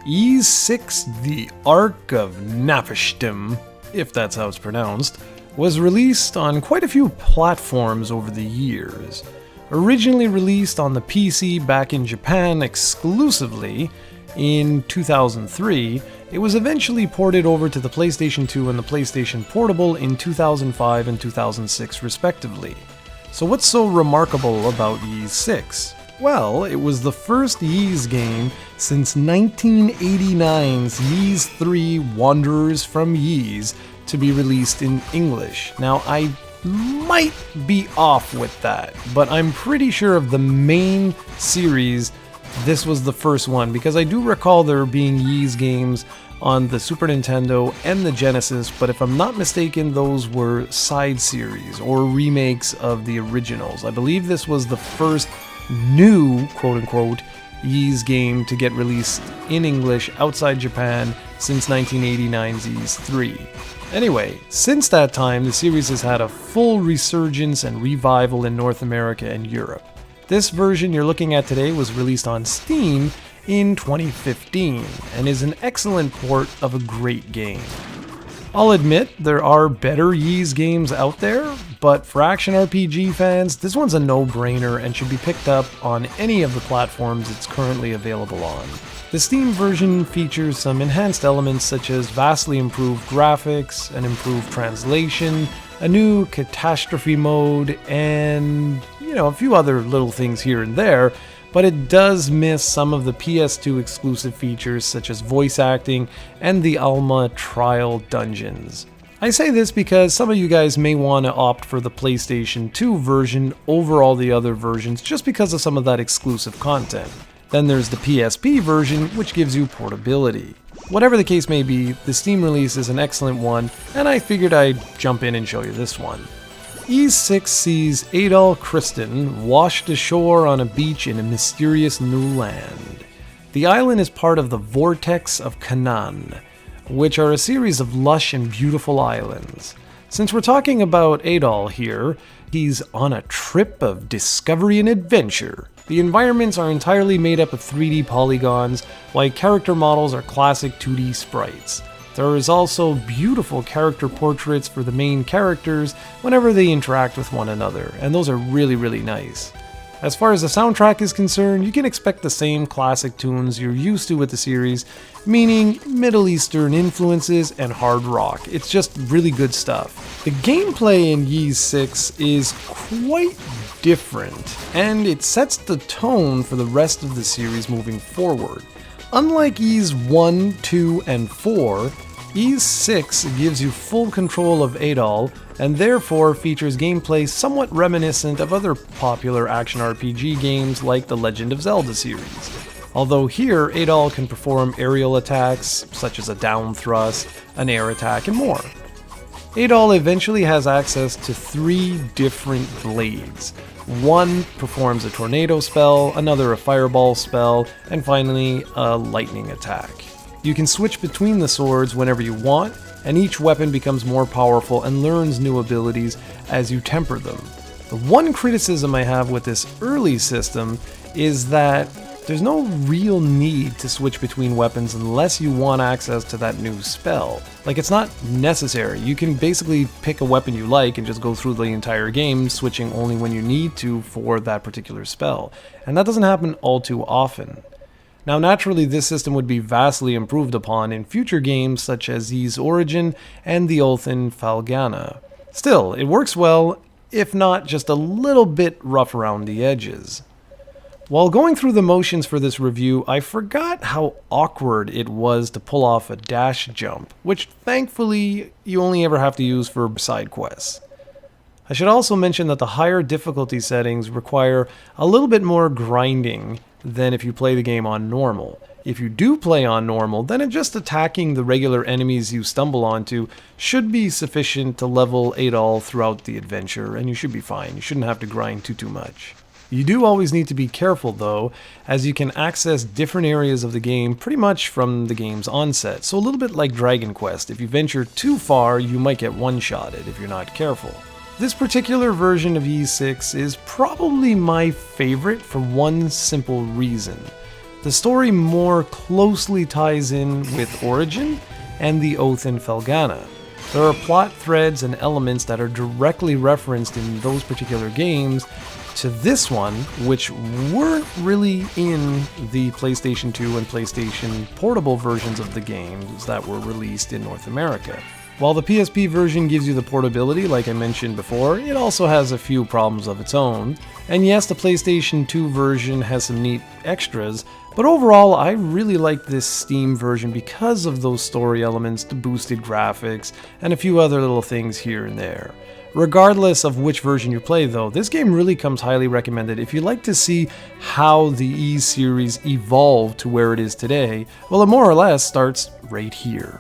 Ys 6, the Ark of Napishtim, if that's how it's pronounced, was released on quite a few platforms over the years. Originally released on the PC back in Japan exclusively in 2003, it was eventually ported over to the PlayStation 2 and the PlayStation Portable in 2005 and 2006 respectively. So what's so remarkable about Ys 6? Well, it was the first Ys game since 1989's Ys 3 Wanderers from Ys to be released in English. Now, I might be off with that, but I'm pretty sure of the main series, this was the first one, because I do recall there being Ys games on the Super Nintendo and the Genesis, but if I'm not mistaken, those were side series or remakes of the originals. I believe this was the first new, quote-unquote, Ys game to get released in English outside Japan since 1989's Ys 3. Anyway, since that time, the series has had a full resurgence and revival in North America and Europe. This version you're looking at today was released on Steam in 2015 and is an excellent port of a great game. I'll admit there are better Ys games out there, but for action RPG fans, this one's a no-brainer and should be picked up on any of the platforms it's currently available on. The Steam version features some enhanced elements such as vastly improved graphics, an improved translation, a new catastrophe mode, and, a few other little things here and there, but it does miss some of the PS2 exclusive features such as voice acting and the Alma trial dungeons. I say this because some of you guys may want to opt for the PlayStation 2 version over all the other versions just because of some of that exclusive content. Then there's the PSP version, which gives you portability. Whatever the case may be, the Steam release is an excellent one, and I figured I'd jump in and show you this one. Ys 6 sees Adol Kristen washed ashore on a beach in a mysterious new land. The island is part of the Vortex of Canaan, which are a series of lush and beautiful islands. Since we're talking about Adol here, he's on a trip of discovery and adventure. The environments are entirely made up of 3D polygons, while character models are classic 2D sprites. There is also beautiful character portraits for the main characters whenever they interact with one another, and those are really, really nice. As far as the soundtrack is concerned, you can expect the same classic tunes you're used to with the series, meaning Middle Eastern influences and hard rock. It's just really good stuff. The gameplay in Ys 6 is quite different, and it sets the tone for the rest of the series moving forward. Unlike Ys 1, 2, and 4, Ys 6 gives you full control of Adol, and therefore features gameplay somewhat reminiscent of other popular action RPG games like the Legend of Zelda series. Although here, Adol can perform aerial attacks, such as a down thrust, an air attack, and more. Adol eventually has access to 3 different blades. One performs a tornado spell, another a fireball spell, and finally a lightning attack. You can switch between the swords whenever you want, and each weapon becomes more powerful and learns new abilities as you temper them. The one criticism I have with this early system is that there's no real need to switch between weapons unless you want access to that new spell. Like, it's not necessary. You can basically pick a weapon you like and just go through the entire game, switching only when you need to for that particular spell. And that doesn't happen all too often. Now, naturally, this system would be vastly improved upon in future games such as Ys Origin and the Ulthen Falgana. Still, it works well, if not just a little bit rough around the edges. While going through the motions for this review, I forgot how awkward it was to pull off a dash jump, which thankfully you only ever have to use for side quests. I should also mention that the higher difficulty settings require a little bit more grinding than if you play the game on normal. If you do play on normal, then just attacking the regular enemies you stumble onto should be sufficient to level Adol throughout the adventure, and you should be fine. You shouldn't have to grind too much. You do always need to be careful though, as you can access different areas of the game pretty much from the game's onset, so a little bit like Dragon Quest. If you venture too far, you might get one-shotted if you're not careful. This particular version of Ys 6 is probably my favorite for one simple reason. The story more closely ties in with Origin and the Oath in Felghana. There are plot threads and elements that are directly referenced in those particular games to this one, which weren't really in the PlayStation 2 and PlayStation Portable versions of the games that were released in North America. While the PSP version gives you the portability, like I mentioned before, it also has a few problems of its own. And yes, the PlayStation 2 version has some neat extras, but overall I really like this Steam version because of those story elements, the boosted graphics, and a few other little things here and there. Regardless of which version you play though, this game really comes highly recommended if you'd like to see how the E series evolved to where it is today. Well, it more or less starts right here.